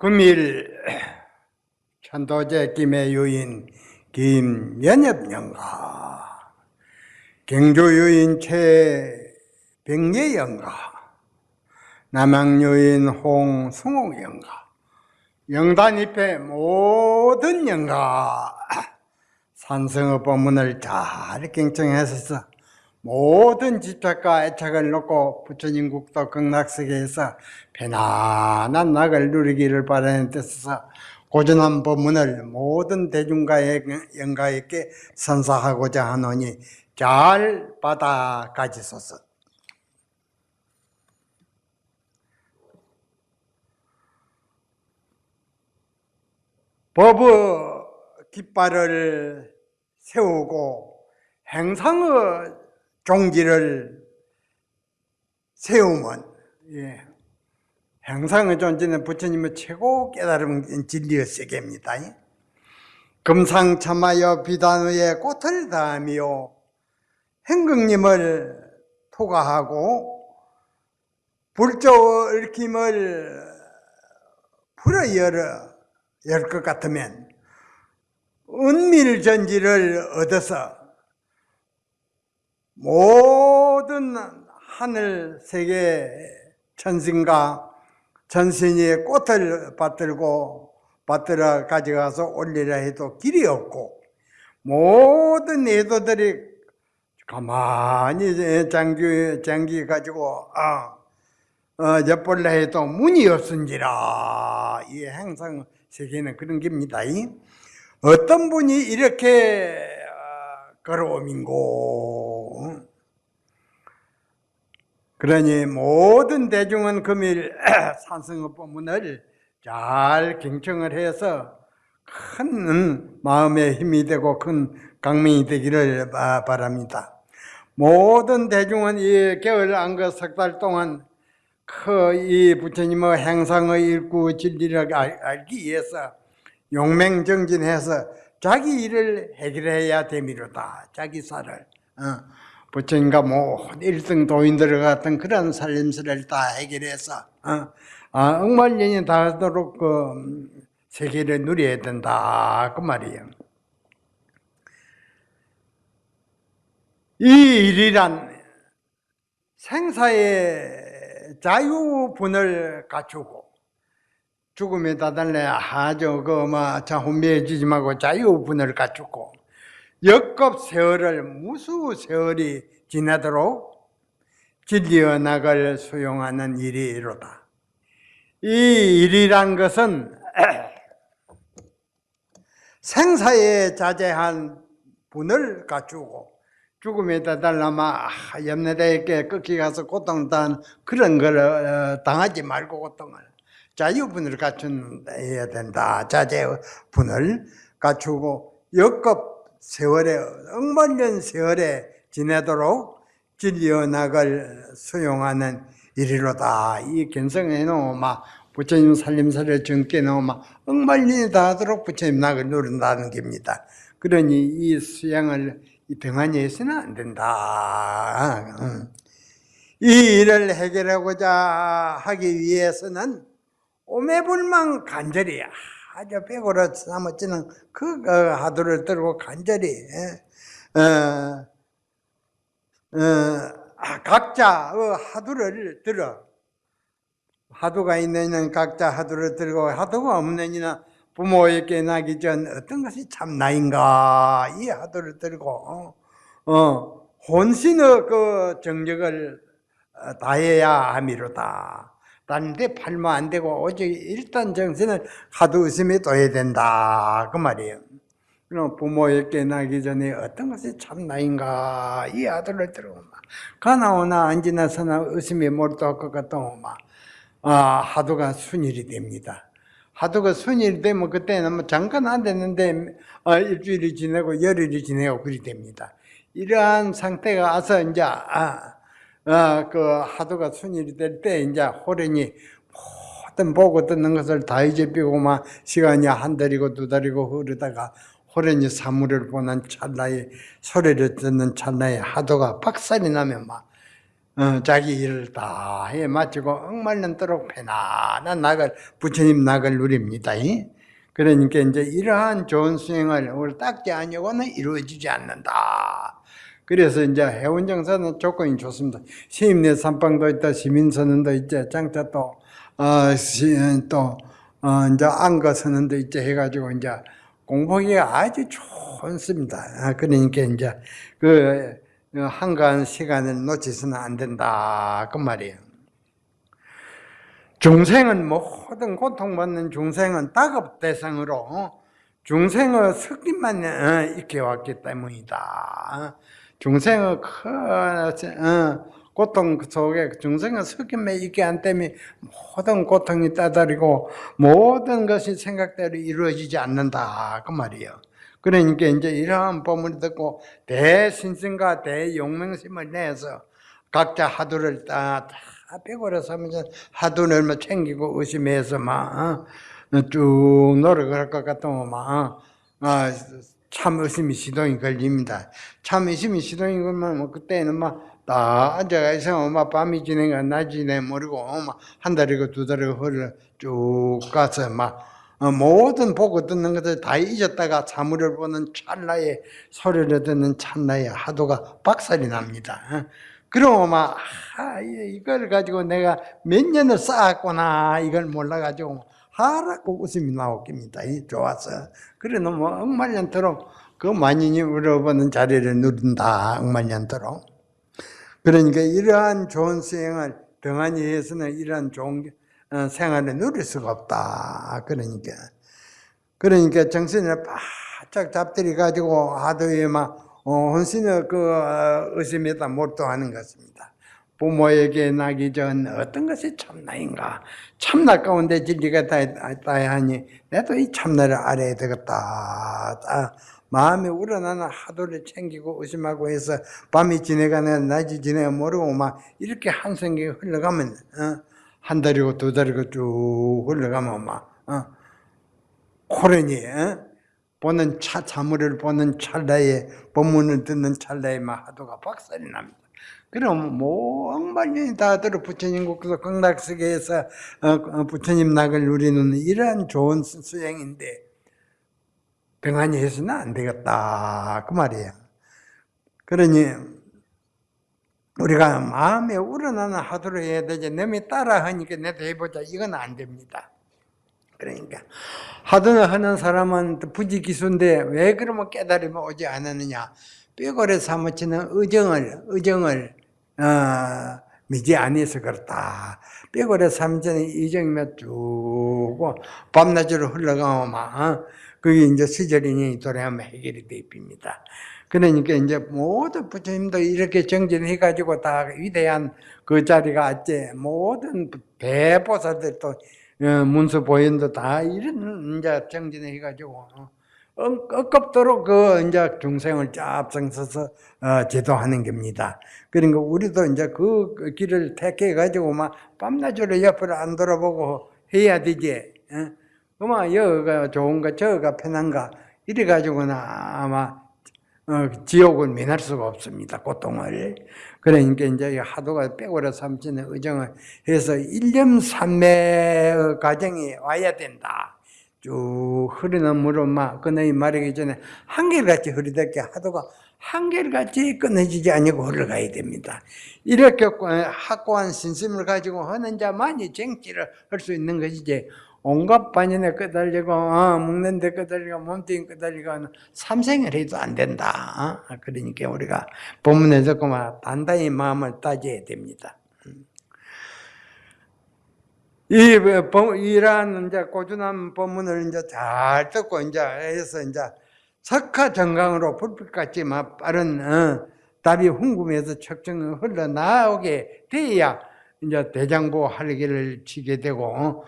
금일 천도제 김의 유인 김연엽영가, 경주유인 최백예영가, 남양유인 홍승옥영가, 영단잎의 모든 영가 산성의 법문을 잘 경청해서 모든 집착과 애착을 놓고 부처님 국도 극락세계에서 편안한 낙을 누리기를 바라는 뜻에서 고전한 법문을 모든 대중가의 영가에게 선사하고자 하노니 잘 받아가지소서. 법의 깃발을 세우고 행상의 종지를 세우면, 행상의 존재는 부처님의 최고 깨달은 진리의 세계입니다. 금상참하여 비단위에 꽃을 다하며 행극님을 토가하고 불조의 얽힘을 풀어 열 것 같으면 은밀전지를 얻어서 모든 하늘 세계 천신과 천신이 꽃을 받들어 가져가서 올리라 해도 길이 없고, 모든 애도들이 가만히 장기 가지고 엿볼라 해도 문이 없은지라. 이 행상 세계는 그런 겁니다. 어떤 분이 이렇게 걸어오민고. 그러니 모든 대중은 금일 산성의 법문을 잘 경청을 해서 큰 마음의 힘이 되고 큰 강명이 되기를 바랍니다. 모든 대중은 이 겨울 안거 석 달 동안 이 부처님의 행상의 일구 진리를 알기 위해서 용맹정진해서 자기 일을 해결해야 되미로다. 자기 살을 부처님과 뭐 1등 도인들 같은 그런 살림살이를 다 해결해서 억만년이 닿도록 그 세계를 누려야 된다, 그 말이에요. 이 일이란 생사의 자유분을 갖추고 죽음에 다달래 혼미해지지 말고 자유분을 갖추고 역급 세월을 무수 세월이 지나도록 진리의 낙을 수용하는 일이로다. 이 일이란 것은 생사에 자제한 분을 갖추고 죽음에 다달라마 염려되게 끝이 가서 고통당한 그런 걸 당하지 말고 고통을 자유분을 갖춰야 된다. 자제분을 갖추고 역급 세월에 억만년 세월에 지내도록 진리의 낙을 수용하는 일이로다. 이 견성해 놓으면 부처님 살림살이를 정게 놓으면 억만년이 닿도록 부처님 낙을 누른다는 겁니다. 그러니 이 수양을 이 등한히 해서는 안 된다. 이 일을 해결하고자 하기 위해서는 오매불망 간절히 아주 백오로 삼아지는 그 하두를 들고 간절히 각자의 하두를 들어, 하두가 있는 이는 각자 하두를 들고 하두가 없는 이는 부모에게 나기 전 어떤 것이 참나인가 이 하두를 들고 혼신의 그 정력을 다해야 함이로다. 다른 데 팔면 안 되고 오직 일단 정신을 하두 의심에 둬야 된다, 그 말이에요. 그럼 부모에게 나기 전에 어떤 것이 참나인가 이 하두를 들고 가나오나 앉으나 서나 의심에 몰두할 것 같다고 하두가 순일이 됩니다. 하두가 순일이 되면 그때는 뭐 잠깐 안 됐는데 일주일이 지내고 열흘이 지내고 그리 됩니다. 이러한 상태가 와서 이제 그 하두가 순일이 될 때 이제 호련이 모든 보고 듣는 것을 다 잊어버리고 시간이 한 달이고 두 달이고 흐르다가 호련이 사물을 보는 찰나에, 소리를 듣는 찰나에 하두가 박살이 나면 자기 일을 다 해 마치고 억말년도록 편안한 낙을 부처님 낙을 누립니다. 그러니까 이제 이러한 좋은 수행을 우리 딱지 아니고는 이루어지지 않는다. 그래서 이제 해운정사는 조건이 좋습니다. 시임내 삼방도 있다, 시민선언도 있지, 장차 또 이제 안거선언도 있지 해가지고 이제 공부하기가 아주 좋습니다. 그러니까 이제 그 한가한 시간을 놓치서는 안 된다 그 말이에요. 중생은 모든 고통받는 중생은 다급 대상으로 중생의 석림만 익혀왔기 때문이다. 중생의 큰 고통 속에 중생의 석임에 있게 한 때문에 모든 고통이 따다리고 모든 것이 생각대로 이루어지지 않는다 그 말이에요. 그러니까 이제 이러한 법문을 듣고 대신승과 대용맹심을 내서 각자 하도를 다 빼고려서 하면서 하도를 막 챙기고 의심해서 막 쭉 노력을 할 것 같으면 참 의심이 시동이 걸립니다. 참 의심이 시동이 걸면 그때는 다 앉아가 있으면 밤이 지내가 낮이 지내 모르고 한 달이고 두 달이고 흘러 쭉 가서 모든 보고 듣는 것을 다 잊었다가 사물을 보는 찰나에 소리를 듣는 찰나에 하도가 박살이 납니다. 그러면 이걸 가지고 내가 몇 년을 쌓았구나 이걸 몰라가지고 하라고 웃음이 나옵니다. 좋아서 그래 억만년토록 그 만인이 울어보는 자리를 누린다. 억만년토록. 그러니까 이러한 좋은 수행을 등한히 해서는 이러한 좋은 생활을 누릴 수가 없다. 그러니까 정신을 바짝 잡들이 가지고 하도에 혼신의 의심에다 몰두하는 것입니다. 부모에게 나기 전 어떤 것이 참나인가? 참나 가운데 진리가 있다 하니 내도 이 참나를 알아야 되겠다. 마음에 우러나는 하도를 챙기고 의심하고 해서 밤이 지내가나 낮이 지내가 모르고 이렇게 한 생각이 흘러가면 한 달이고 두 달이고 쭉 흘러가면 호련히 보는 사물을 보는 찰나에 법문을 듣는 찰나에 하도가 박살이 납니다. 그럼 억만년이 다 들어 부처님 국서 극락세계에서 부처님 낙을 누리는 이러한 좋은 수행인데 병안이 해서는 안 되겠다 그 말이에요. 그러니 우리가 마음에 우러나는 하도를 해야 되지 남이 따라 하니까 내도 해보자 이건 안 됩니다. 그러니까 하도를 하는 사람은 부지기수인데 왜 그러면 깨달으면 오지 않았느냐. 뼈고래 사무치는 의정을 미지 아니해서 그렇다. 뼈고래 사무치는 의정이면 쭉 밤낮으로 흘러가면 그게 이제 시절인이 돌아오면 해결이 되입니다. 그러니까 이제 모든 부처님도 이렇게 정진해가지고 다 위대한 그 자리가 있지. 모든 대보살들도 문수 보현도 다 이런 이제 정진해가지고 끄겁도록 이제 중생을 앞장서서 제도하는 겁니다. 그러니까 우리도 이제 그 길을 택해가지고 밤낮으로 옆을 안 돌아보고 해야 되지. 여기가 좋은가 저기가 편한가 이래가지고는 아마 지옥을 면할 수가 없습니다. 고통을. 그러니까 이제 하도가 빼고라 삼천의 의정을 해서 일념삼매의 과정이 와야 된다. 쭉 흐르는 물은 끊어이 마르기 전에 한결같이 흐르게 하도가 한결같이 끊어지지 아니고 흘러가야 됩니다. 이렇게 확고한 신심을 가지고 하는 자만이 정치를 할 수 있는 것이지 온갖 반연에 끄달리고 먹는 데 끄달리고 몸뚱이 끄달리고 삼생을 해도 안 된다. 그러니까 우리가 본문에 듣고 단단히 마음을 따져야 됩니다. 이러한 이제 꾸준한 법문을 이제 잘 듣고 이제 해서 이제 석하정강으로 불빛같이 빠른 답이 궁금해서 척정을 흘러나오게 돼야 이제 대장보 할기를 치게 되고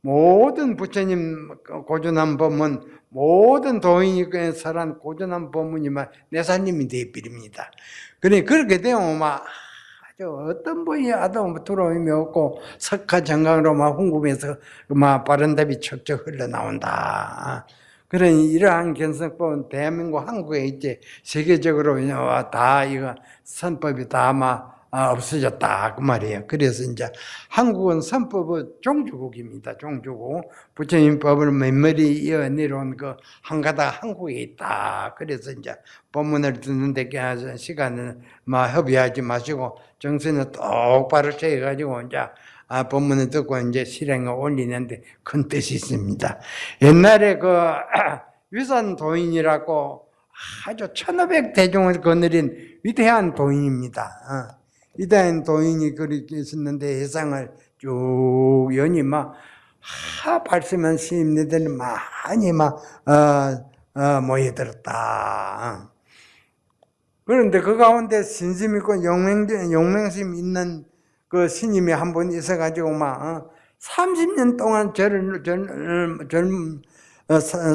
모든 부처님 고전한 법문, 모든 도인이 설한 고전한 법문이 내사님이 되어버립니다. 그렇게 되면 아주 어떤 분이 아도 두려움이 없고 석하정강으로 궁금해서 빠른 답이 척척 흘러나온다. 그러니 이러한 견성법은 대한민국 한국에 있지 세계적으로 다 이거 선법이 다 아마 없어졌다 그 말이에요. 그래서 이제 한국은 선법의 종주국입니다. 종주국. 부처님 법을 맨머리 이어 내려온 그 한가닥 한국에 있다. 그래서 이제 법문을 듣는데 시간을 허비하지 마시고 정신을 똑바로 채워가지고 이제 법문을 듣고 이제 실행에 올리는데 큰 뜻이 있습니다. 옛날에 그 위산 도인이라고 아주 1500 대중을 거느린 위대한 도인입니다. 위대한 도인이 그렇게 있었는데 해상을 쭉 연이 발심한 스님네들이 많이 모여들었다. 그런데 그 가운데 신심 있고 용맹심 있는 그 스님이 한 분 있어가지고 30년 동안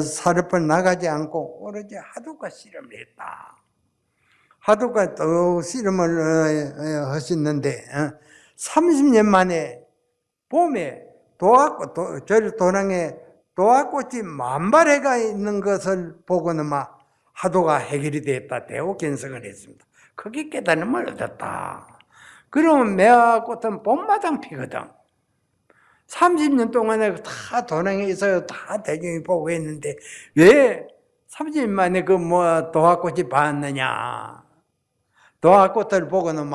사르펀 나가지 않고 오로지 하두가 씨름을 했다. 하두가 또 씨름을 하셨는데 30년 만에 봄에 도랑에 도화꽃이 만발해가 있는 것을 보고는 하두가 해결이 됐다. 대호 견성을 했습니다. 그게 깨달음을 얻었다. 그러면 매화꽃은 봄마당 피거든. 30년 동안에 다 도랑에 있어요. 다 대중이 보고 있는데 왜 30년 만에 도화꽃이 봤느냐. 도화꽃을 보고는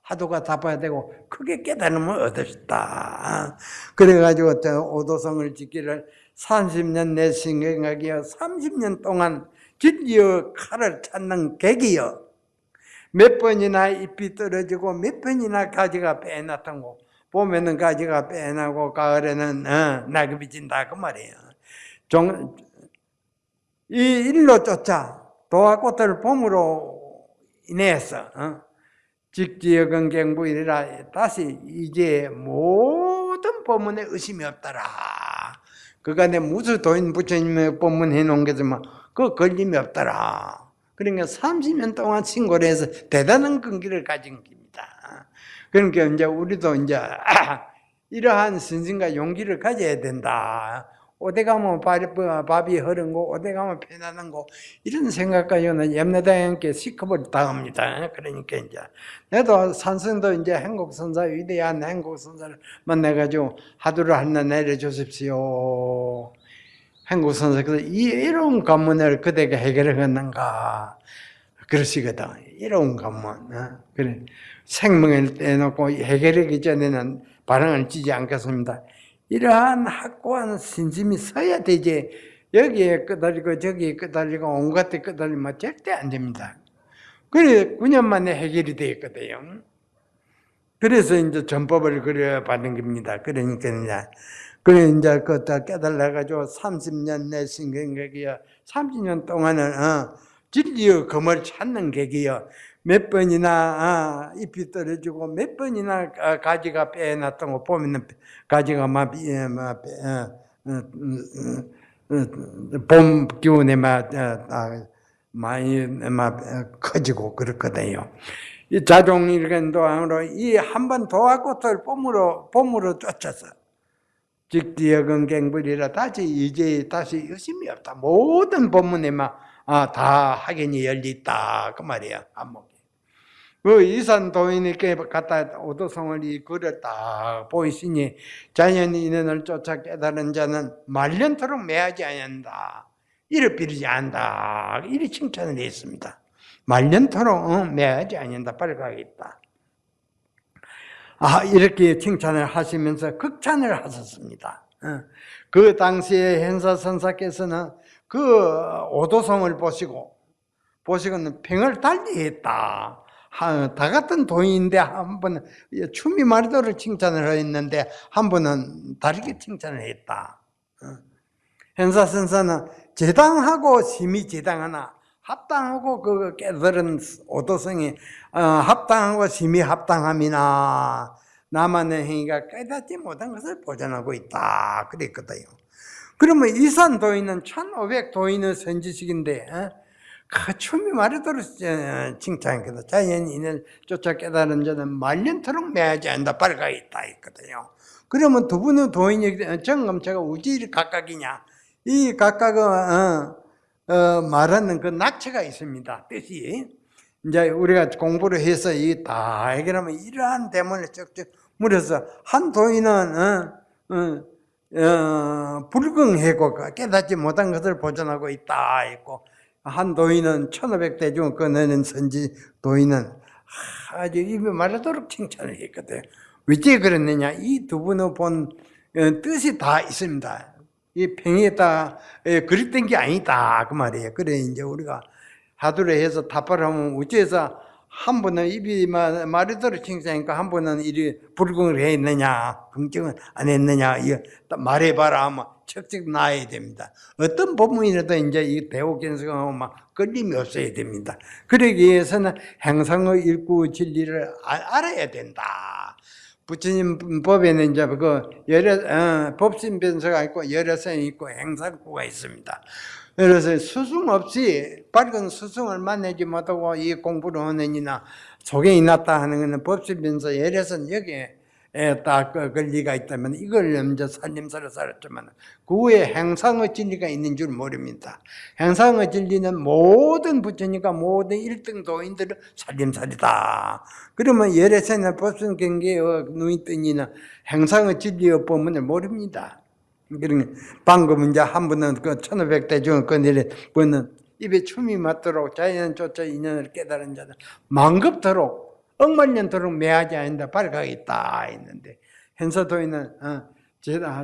하두가 답해야 되고 크게 깨달음을 얻었다. 그래가지고 오도성을 짓기를 30년 내 신경하기여 30년 동안 진리의 칼을 찾는 객이여 몇 번이나 잎이 떨어지고 몇 번이나 가지가 빼나타고 봄에는 가지가 빼나고 가을에는 낙엽이 진다 그 말이에요. 이 일로 쫓아 도화꽃을 봄으로 인해서 직지역은 경부이라 다시 이제 모든 법문에 의심이 없더라. 그간에 무수 도인 부처님의 법문 해놓은 게지만 그 걸림이 없더라. 그러니까 30년 동안 신고를 해서 대단한 근기를 가진 겁니다. 그러니까 이제 우리도 이제 이러한 신심과 용기를 가져야 된다. 어디 가면 밥이 흐른 거, 어디 가면 편안한 거, 이런 생각까지는 염려다님께 시컵을 당합니다. 그러니까 이제, 나도 산성도 이제 행국선사, 위대한 행국선사를 만나가지고 하두를 하나 내려주십시오. 행국선사께서 이런 관문을 그대가 해결을 했는가. 그러시거든. 이런 관문. 그래. 생명을 떼놓고 해결하기 전에는 반응을 지지 않겠습니다. 이러한 확고한 신심이 서야 되지 여기에 끄달리고 저기에 끄달리고 온갖 데 끄달리면 절대 안 됩니다. 그래 9년 만에 해결이 되었거든요. 그래서 이제 전법을 그려 받은 겁니다. 그러니까 이제 그것도 깨달아가지고 30년 내 신경객이여 30년 동안은 진리의 검을 찾는 객이여 몇 번이나 잎이 떨어지고 몇 번이나 가지가 빼놨던 거 보면은 가지가 봄 기운에 많이 커지고 그렇거든요. 이 자종일견도항으로 이 한 번 도화꽃을 봄으로 쫓아서 직지역은 갱불이라 다시 의심이 없다. 모든 법문에만 다 학연이 열렸다 그 말이야. 안목이. 그 이산 도인에게 갖다 오도성을 이 글을 딱 보이시니 자연히 인연을 쫓아 깨달은 자는 말년토록 매하지 아니한다. 이를 비리지 않는다. 이리 칭찬을 했습니다. 말년토록 매하지 아니한다. 빨가겠다. 이렇게 칭찬을 하시면서 극찬을 하셨습니다. 그 당시에 현사선사께서는 그 오도성을 보시고는 평을 달리했다. 다 같은 도인인데 한 번은 추미 마르도를 칭찬을 했는데 한 번은 다르게 칭찬을 했다. 현사선사는 제당하고 심히 제당하나 합당하고 그 깨달은 오도성이 합당하고 심히 합당함이나 나만의 행위가 깨닫지 못한 것을 보존하고 있다. 그랬거든요. 그러면 이산 도인은 1500 도인의 선지식인데 그 춤이 말하도록 칭찬했거든. 자연인을 쫓아 깨달은 자는 말년토록 매하지 않는다. 발가 있다 했거든요. 그러면 두 분의 도인이 정금체가 우지를 각각이냐? 이 각각 말하는 그 낙체가 있습니다. 뜻이. 이제 우리가 공부를 해서 이 다 해결하면 이러한 대문을 쭉쭉 물어서 한 도인은 불긍해고 깨닫지 못한 것을 보존하고 있다 했고, 한 도인은 1500대 중 꺼내는 선지 도인은 아주 입에 마르도록 칭찬을 했거든. 왜 그랬느냐? 이 두 분의 본 뜻이 다 있습니다. 이 평에다 그립된 게 아니다 그 말이에요. 그래 이제 우리가 하두를 해서 답을 하면 어째서 한 분은 입이 마르도록 칭찬하니까 한 분은 이리 불긍을 했느냐, 긍정을 안 했느냐, 이거 말해봐라 하면 척척 나야 됩니다. 어떤 법문이라도 이제 이 대오견성하고 막 걸림이 없어야 됩니다. 그러기 위해서는 행상의 일구 진리를 알아야 된다. 부처님 법에는 이제 법신 변서가 있고 열애성이 있고 행상구가 있습니다. 그래서 스승 없이 밝은 스승을 만나지 못하고 이 공부를 하느니나 속에 있났다 하는 것은 법신 변서 열애성 여기에 딱 권리가 있다면 이걸 이제 살림살을 살았지만 그 후에 행상의 진리가 있는 줄 모릅니다. 행상의 진리는 모든 부처님과 모든 1등 도인들의 살림살이다. 그러면 열애생이나 법신 경계의 눈이 뜨니는 행상의 진리의 법문을 모릅니다. 그러니까 방금 이제 한 분은 그 1500대 중 꺼내는 분은 입에 춤이 맞도록 자연조차 인연을 깨달은 자는 만급토록 억만년토록 매하지 않는다 밝아있다 했는데, 현서도인은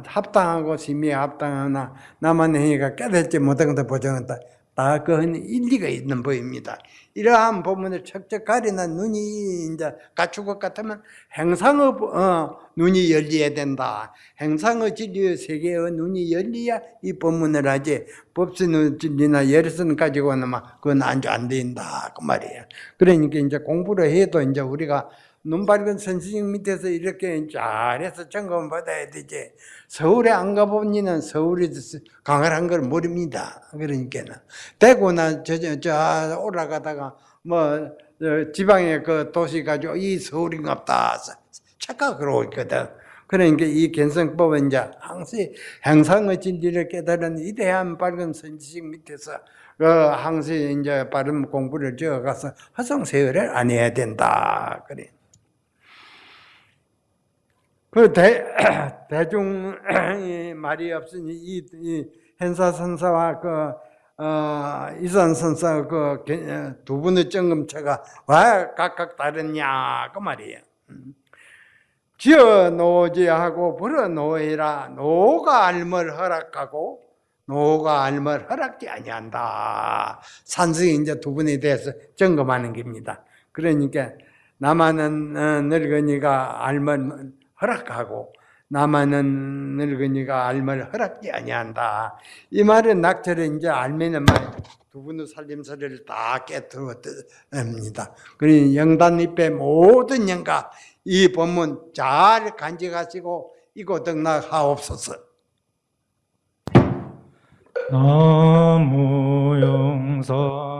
합당하고 심의에 합당하나 나만 행위가 깨닫지 못한 것을 보정한다. 다 그건 일리가 있는 법입니다. 이러한 법문을 척척 가리는 눈이 이제 갖춘 것 같으면 행상의 눈이 열려야 된다. 행상의 진리의 세계의 눈이 열려야 이 법문을 하지, 법신의 진리나 열애선 가지고는 막 그건 안 된다 그 말이에요. 그러니까 이제 공부를 해도 이제 우리가 눈 밝은 선생님 밑에서 이렇게 잘해서 점검 받아야 되지. 서울에 안 가본 이는 서울에서 강을한 걸 모릅니다. 그러니까는 대구나 저 올라가다가 뭐 지방의 그 도시 가지고 이 서울인갑다 착각으로 있거든. 그러니까 이 견성법은 이제 항상 행상의 진리를 깨달은 위대한 밝은 선지식 밑에서 항상 이제 바른 공부를 지어가서 화성세월을 안 해야 된다. 그래. 그 대중 말이 없으니 이 현사선사와 이산선사 두 분의 점검차가 왜 각각 다르냐 그 말이에요. 지어 노지하고 벌어 노해라. 노가 알물 허락하고 노가 알물 허락지 아니한다. 산승이 이제 두 분에 대해서 점검하는 겁니다. 그러니까 나만은 늙은이가 알물 허락하고 나만은 늙은이가 알물 허락지 아니한다. 이 말은 낙철에 이제 알면은 두 분의 살림살이를 다 깨뜨립니다. 그러니 영단입의 모든 영가 이 법문 잘 간직하시고 이고등락하옵소서. 나무 용사